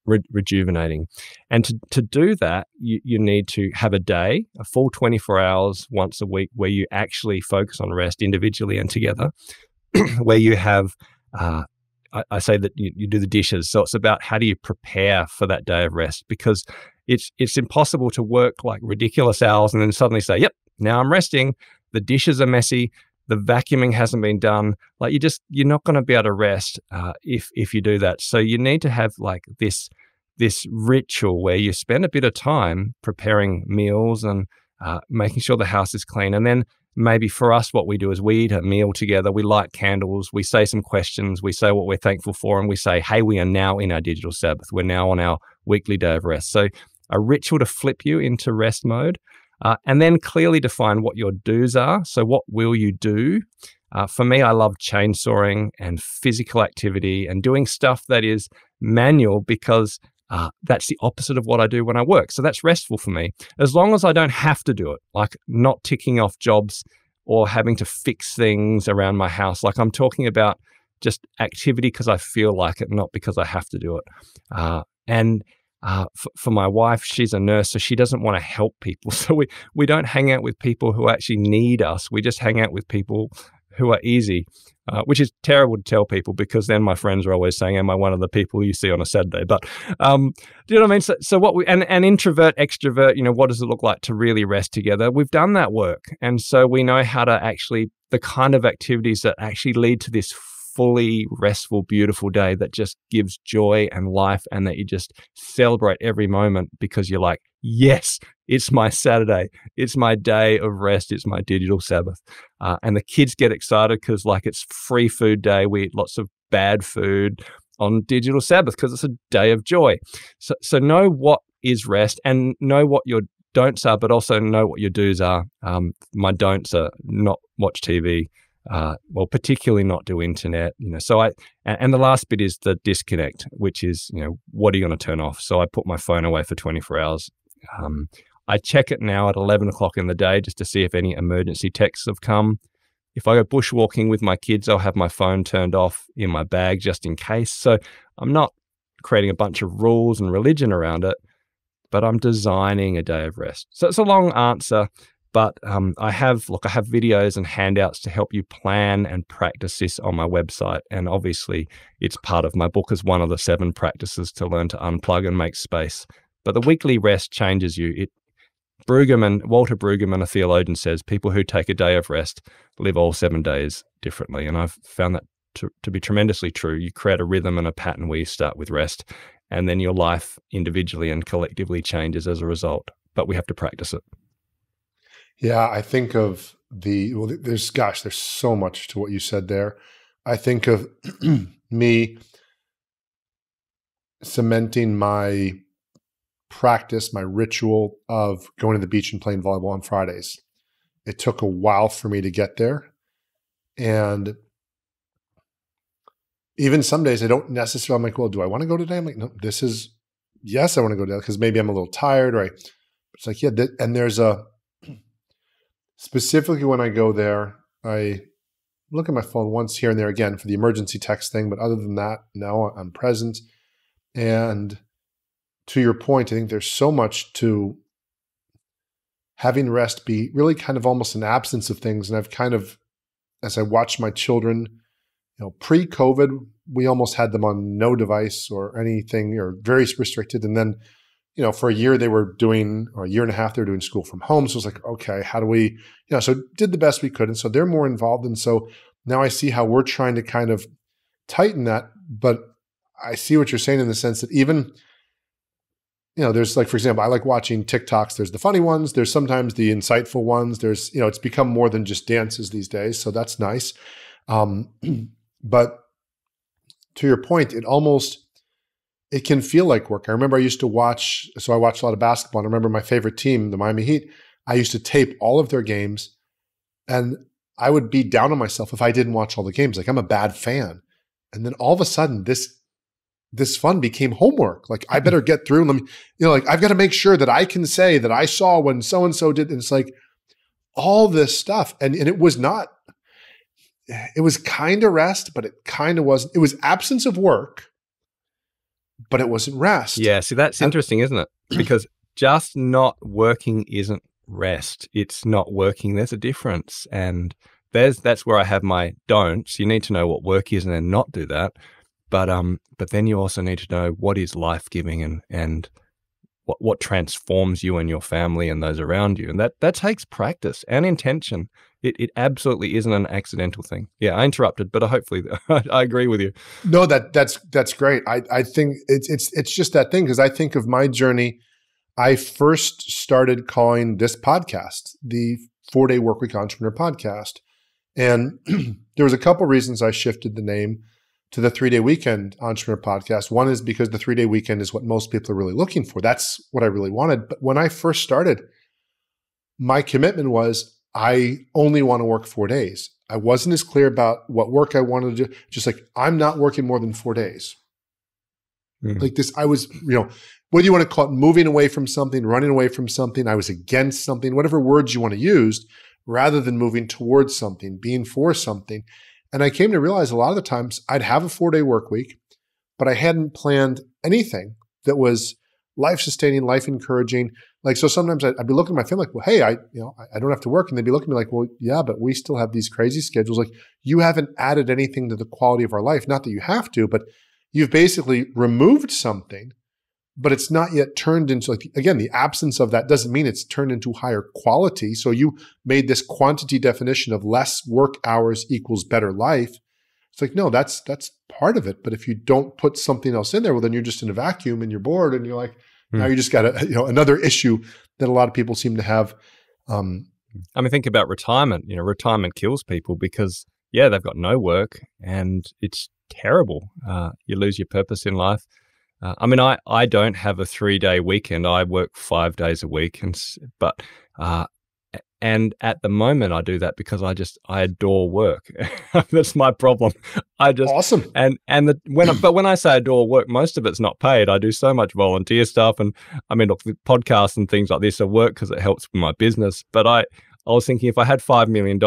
rejuvenating. And to do that, you need to have a day, a full 24 hours once a week, where you actually focus on rest individually and together, where you have, I say that you do the dishes. So it's about how do you prepare for that day of rest, because it's impossible to work like ridiculous hours and then suddenly say, yep, now I'm resting. The dishes are messy. The vacuuming hasn't been done. Like you're not going to be able to rest if you do that. So you need to have like this ritual where you spend a bit of time preparing meals and making sure the house is clean. And then maybe for us, what we do is we eat a meal together. We light candles. We say some questions. We say what we're thankful for. And we say, hey, we are now in our digital Sabbath. We're now on our weekly day of rest. So a ritual to flip you into rest mode. And then clearly define what your do's are. So what will you do? For me, I love chainsawing and physical activity and doing stuff that is manual, because that's the opposite of what I do when I work. So that's restful for me, as long as I don't have to do it, like not ticking off jobs or having to fix things around my house. Like I'm talking about just activity because I feel like it, not because I have to do it. For my wife, she's a nurse, so she doesn't want to help people. So we don't hang out with people who actually need us. We just hang out with people who are easy. which is terrible to tell people because then my friends are always saying, am I one of the people you see on a Saturday? But do you know what I mean? So what and introvert, extrovert, what does it look like to really rest together? We've done that work. And so we know how to actually, the kind of activities that actually lead to this fully restful, beautiful day that just gives joy and life, and that you just celebrate every moment because you're like, yes, it's my Saturday. It's my day of rest. It's my digital Sabbath. And the kids get excited because it's free food day. We eat lots of bad food on digital Sabbath because it's a day of joy. So know what is rest and know what your don'ts are, but also know what your do's are. My don'ts are not watch TV, particularly not do internet, and the last bit is the disconnect, which is, what are you going to turn off? So I put my phone away for 24 hours. I check it now at 11 o'clock in the day just to see if any emergency texts have come. If I go bushwalking with my kids, I'll have my phone turned off in my bag just in case. So I'm not creating a bunch of rules and religion around it, but I'm designing a day of rest. So it's a long answer, but I have videos and handouts to help you plan and practice this on my website. And obviously, it's part of my book as one of the 7 practices to learn to unplug and make space. But the weekly rest changes you. Walter Brueggemann, a theologian, says people who take a day of rest live all 7 days differently. And I've found that to be tremendously true. You create a rhythm and a pattern where you start with rest, and then your life individually and collectively changes as a result. But we have to practice it. Yeah, I think of there's so much to what you said there. I think of me cementing my practice, my ritual of going to the beach and playing volleyball on Fridays. It took a while for me to get there. And even some days I don't necessarily, I'm like, well, do I want to go today? I'm like, no, yes, I want to go today because maybe I'm a little tired, right? It's like, yeah. And there's specifically when I go there, I look at my phone once here and there again for the emergency text thing. But other than that, no, I'm present. And to your point, I think there's so much to having rest be really kind of almost an absence of things. And I've kind of, as I watch my children, pre-COVID, we almost had them on no device or anything, or very restricted. And then, for a year or a year and a half, they were doing school from home. So it was like, okay, how do we, so did the best we could. And so they're more involved. And so now I see how we're trying to kind of tighten that. But I see what you're saying in the sense that even, there's for example, I like watching TikToks. There's the funny ones. There's sometimes the insightful ones. There's, it's become more than just dances these days. So that's nice. But to your point, it can feel like work. I remember I used to watch a lot of basketball. And I remember my favorite team, the Miami Heat, I used to tape all of their games, and I would be down on myself if I didn't watch all the games. Like, I'm a bad fan. And then all of a sudden this fun became homework. Like, I better get through them. I've got to make sure that I can say that I saw when so-and-so did. And it's like all this stuff. And it was kind of rest, but it kind of wasn't. It was absence of work, but it wasn't rest. Yeah. See, that's interesting, isn't it? Because just not working isn't rest. It's not working. There's a difference. And that's where I have my don'ts. You need to know what work is and then not do that. But then you also need to know what is life-giving and what transforms you and your family and those around you. And that takes practice and intention. It absolutely isn't an accidental thing. Yeah, I interrupted, but hopefully I agree with you. No, that's great. I think it's just that thing, because I think of my journey. I first started calling this podcast the 4-Day Workweek Entrepreneur Podcast. And there was a couple reasons I shifted the name to the 3-Day Weekend Entrepreneur Podcast. One is because the 3-day weekend is what most people are really looking for. That's what I really wanted. But when I first started, my commitment was I only want to work 4 days. I wasn't as clear about what work I wanted to do. Just like, I'm not working more than 4 days. Mm-hmm. Like this, I was, what do you want to call it? Moving away from something, running away from something. I was against something, whatever words you want to use, rather than moving towards something, being for something. And I came to realize a lot of the times I'd have a 4-day work week, but I hadn't planned anything that was life-sustaining, life-encouraging. Like, so sometimes I'd be looking at my family like, well, hey, I don't have to work. And they'd be looking at me like, well, yeah, but we still have these crazy schedules. Like, you haven't added anything to the quality of our life. Not that you have to, but you've basically removed something, but it's not yet turned into, like, again, the absence of that doesn't mean it's turned into higher quality. So you made this quantity definition of less work hours equals better life. It's like, no, that's part of it. But if you don't put something else in there, well, then you're just in a vacuum and you're bored and you're like, now you just got another issue that a lot of people seem to have. I mean, think about retirement. Retirement kills people because, they've got no work and it's terrible. You lose your purpose in life. I don't have a 3-day weekend. I work 5 days a week, and at the moment I do that because I adore work. That's my problem. Awesome. But when I say adore work, most of it's not paid. I do so much volunteer stuff, and look, the podcasts and things like this are work because it helps with my business. But I was thinking if I had $5 million,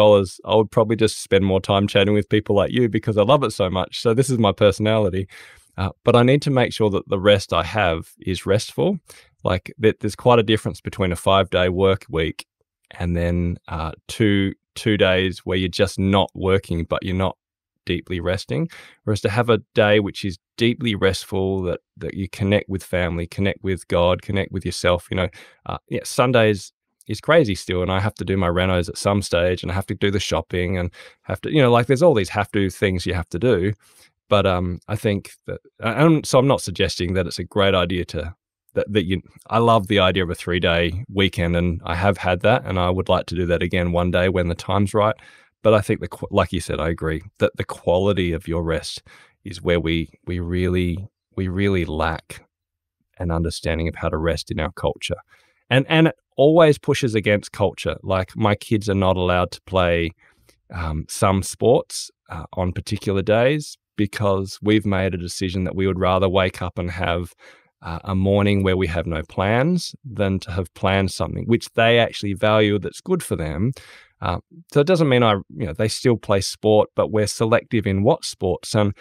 I would probably just spend more time chatting with people like you because I love it so much. So this is my personality. But I need to make sure that the rest I have is restful. Like there's quite a difference between a 5-day work week and then 2 days where you're just not working, but you're not deeply resting. Whereas to have a day which is deeply restful, that you connect with family, connect with God, connect with yourself. Sundays is crazy still, and I have to do my renos at some stage, and I have to do the shopping, and have to, there's all these have to things you have to do. But I think that, so I'm not suggesting that it's a great idea I love the idea of a 3-day weekend, and I have had that, and I would like to do that again one day when the time's right. But I think like you said, I agree that the quality of your rest is where we really lack an understanding of how to rest in our culture, and it always pushes against culture. Like my kids are not allowed to play some sports on particular days, because we've made a decision that we would rather wake up and have a morning where we have no plans than to have planned something which they actually value that's good for them. So it doesn't mean they still play sport, but we're selective in what sports, and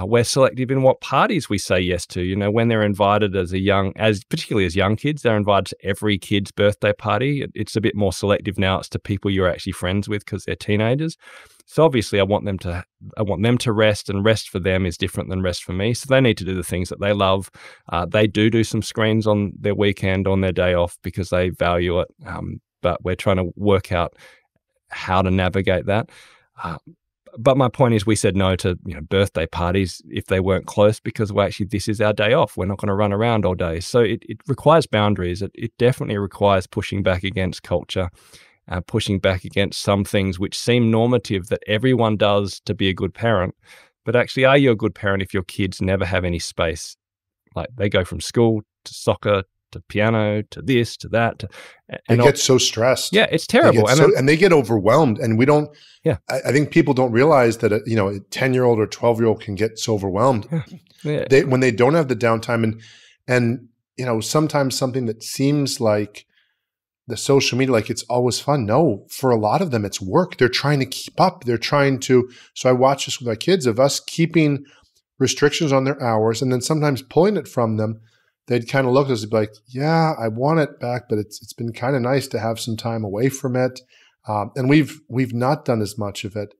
we're selective in what parties we say yes to. When they're invited particularly as young kids, they're invited to every kid's birthday party. It's a bit more selective now. It's to people you're actually friends with because they're teenagers. So obviously I want them to rest, and rest for them is different than rest for me. So they need to do the things that they love. They do some screens on their weekend, on their day off, because they value it. But we're trying to work out how to navigate that. But my point is, we said no to birthday parties if they weren't close, because this is our day off. We're not going to run around all day. So it requires boundaries. It definitely requires pushing back against culture, pushing back against some things which seem normative that everyone does to be a good parent. But actually, are you a good parent if your kids never have any space? Like they go from school to soccer to piano to this to that. They get so stressed. Yeah, it's terrible. And they get overwhelmed. And we don't, I think people don't realize that a 10-year-old or 12-year-old can get so overwhelmed when they don't have the downtime. And sometimes something that seems like the social media, like it's always fun. No, for a lot of them, it's work. They're trying to keep up. So I watch this with my kids, of us keeping restrictions on their hours and then sometimes pulling it from them. They'd kind of look at us and be like, yeah, I want it back, but it's been kind of nice to have some time away from it. And we've not done as much of it.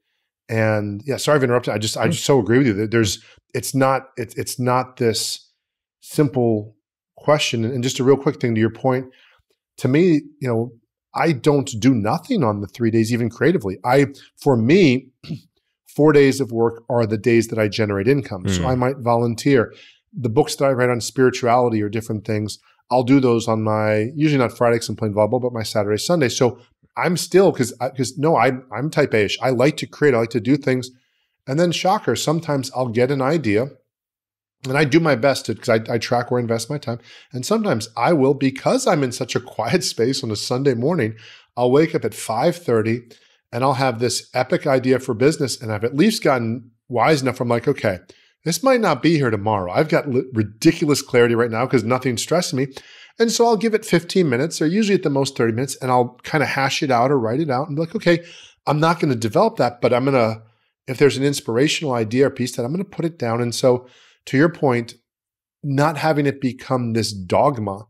And sorry for interrupting. I just so agree with you that it's not this simple question. And just a real quick thing to your point, to me, I don't do nothing on the 3 days, even creatively. For me, 4 days of work are the days that I generate income. So I might volunteer. The books that I write on spirituality or different things, I'll do those on usually not Friday because I'm playing volleyball, but my Saturday, Sunday. So I'm still, I'm type A-ish. I like to create, I like to do things. And then shocker, sometimes I'll get an idea and I do my best because I track where I invest my time. And sometimes I will, because I'm in such a quiet space on a Sunday morning, I'll wake up at 5:30 and I'll have this epic idea for business. And I've at least gotten wise enough. I'm like, okay, this might not be here tomorrow. I've got ridiculous clarity right now because nothing's stressing me. And so I'll give it 15 minutes or usually at the most 30 minutes and I'll kind of hash it out or write it out and be like, okay, I'm not going to develop that, but I'm going to, if there's an inspirational idea or piece that I'm going to put it down. And so to your point, not having it become this dogma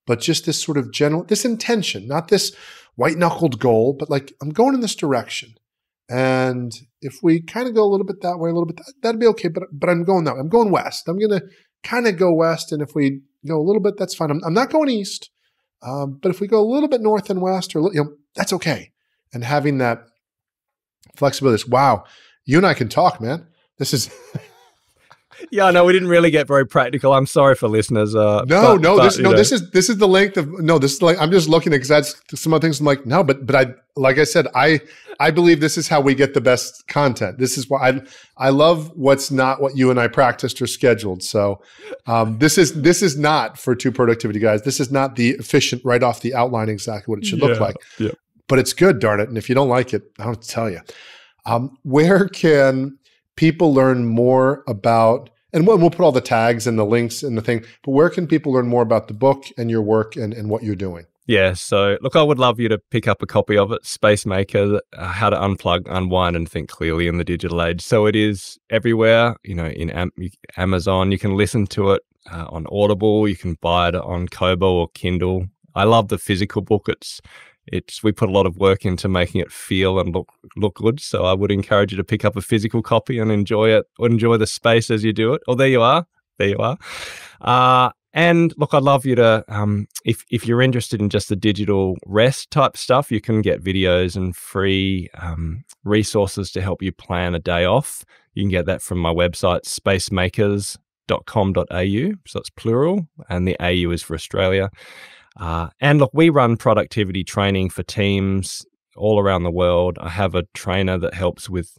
but just this sort of general, this intention, not this white knuckled goal, but like, I'm going in this direction. And if we kind of go a little bit that way, a little bit, that'd be okay. But I'm going that way. I'm going west. I'm going to kind of go west. And if we go a little bit, that's fine. I'm not going east. But if we go a little bit north and west, or that's okay. And having that flexibility. Wow, you and I can talk, man. This is. Yeah, no, we didn't really get very practical. I'm sorry for listeners. This is the length of this is like, I'm just looking at, because that's some other things. I'm like, no, but I, like I said, I believe this is how we get the best content. This is why I love what's not what you and I practiced or scheduled. So this is not for two productivity guys. This is not the efficient right off the outline exactly what it should look like. Yeah. But it's good, darn it. And if you don't like it, I don't tell you. Where can people learn more about, and we'll put all the tags and the links and the thing, but where can people learn more about the book and your work and what you're doing? Yeah, so look, I would love you to pick up a copy of it, Spacemaker, How to Unplug, Unwind, and Think Clearly in the Digital Age. So it is everywhere, in Amazon. You can listen to it on Audible. You can buy it on Kobo or Kindle. I love the physical book. We put a lot of work into making it feel and look good. So I would encourage you to pick up a physical copy and enjoy it, or enjoy the space as you do it. Oh, there you are. And look, I'd love you to, if you're interested in just the digital rest type stuff, you can get videos and free resources to help you plan a day off. You can get that from my website, spacemakers.com.au. So it's plural, and the AU is for Australia. And look, we run productivity training for teams all around the world. I have a trainer that helps with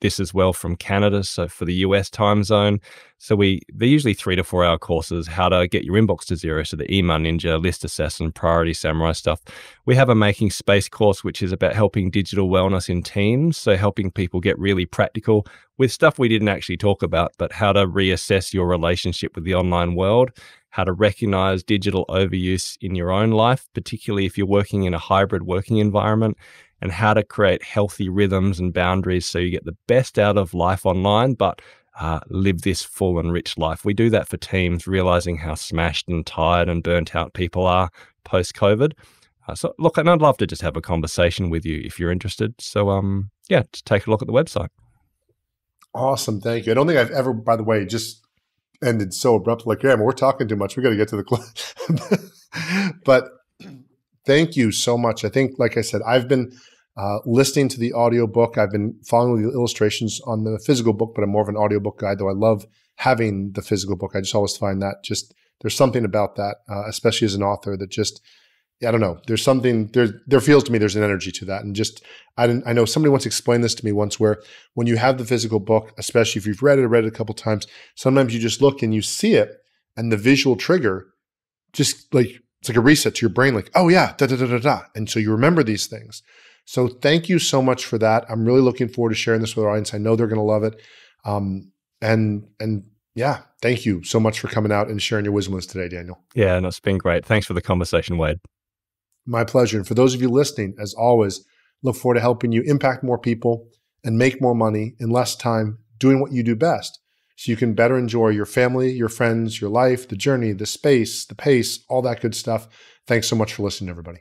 this as well from Canada, so for the US time zone. So they're usually 3 to 4 hour courses, how to get your inbox to zero, so the email ninja, list assassin, priority samurai stuff. We have a making space course, which is about helping digital wellness in teams, so helping people get really practical with stuff we didn't actually talk about, but how to reassess your relationship with the online world, how to recognize digital overuse in your own life, particularly if you're working in a hybrid working environment, and how to create healthy rhythms and boundaries so you get the best out of life online, but live this full and rich life. We do that for teams, realizing how smashed and tired and burnt out people are post-COVID. So look, and I'd love to just have a conversation with you if you're interested. So just take a look at the website. Awesome. Thank you. I don't think I've ever, by the way, just ended so abruptly. Like, yeah, we're talking too much. We got to get to the club. But thank you so much. I think, like I said, I've been listening to the audiobook. I've been following the illustrations on the physical book, but I'm more of an audiobook guy, though I love having the physical book. I just always find that there's something about that, especially as an author, that I don't know. There's something there feels to me there's an energy to that. And I know somebody once explained this to me once, where when you have the physical book, especially if you've read it a couple times, sometimes you just look and you see it, and the visual trigger just like, it's like a reset to your brain, like, oh yeah, da da da da da. And so you remember these things. So thank you so much for that. I'm really looking forward to sharing this with our audience. I know they're going to love it. And yeah, thank you so much for coming out and sharing your wisdom with us today, Daniel. Yeah, and it's been great. Thanks for the conversation, Wade. My pleasure. And for those of you listening, as always, look forward to helping you impact more people and make more money in less time doing what you do best, so you can better enjoy your family, your friends, your life, the journey, the space, the pace, all that good stuff. Thanks so much for listening, everybody.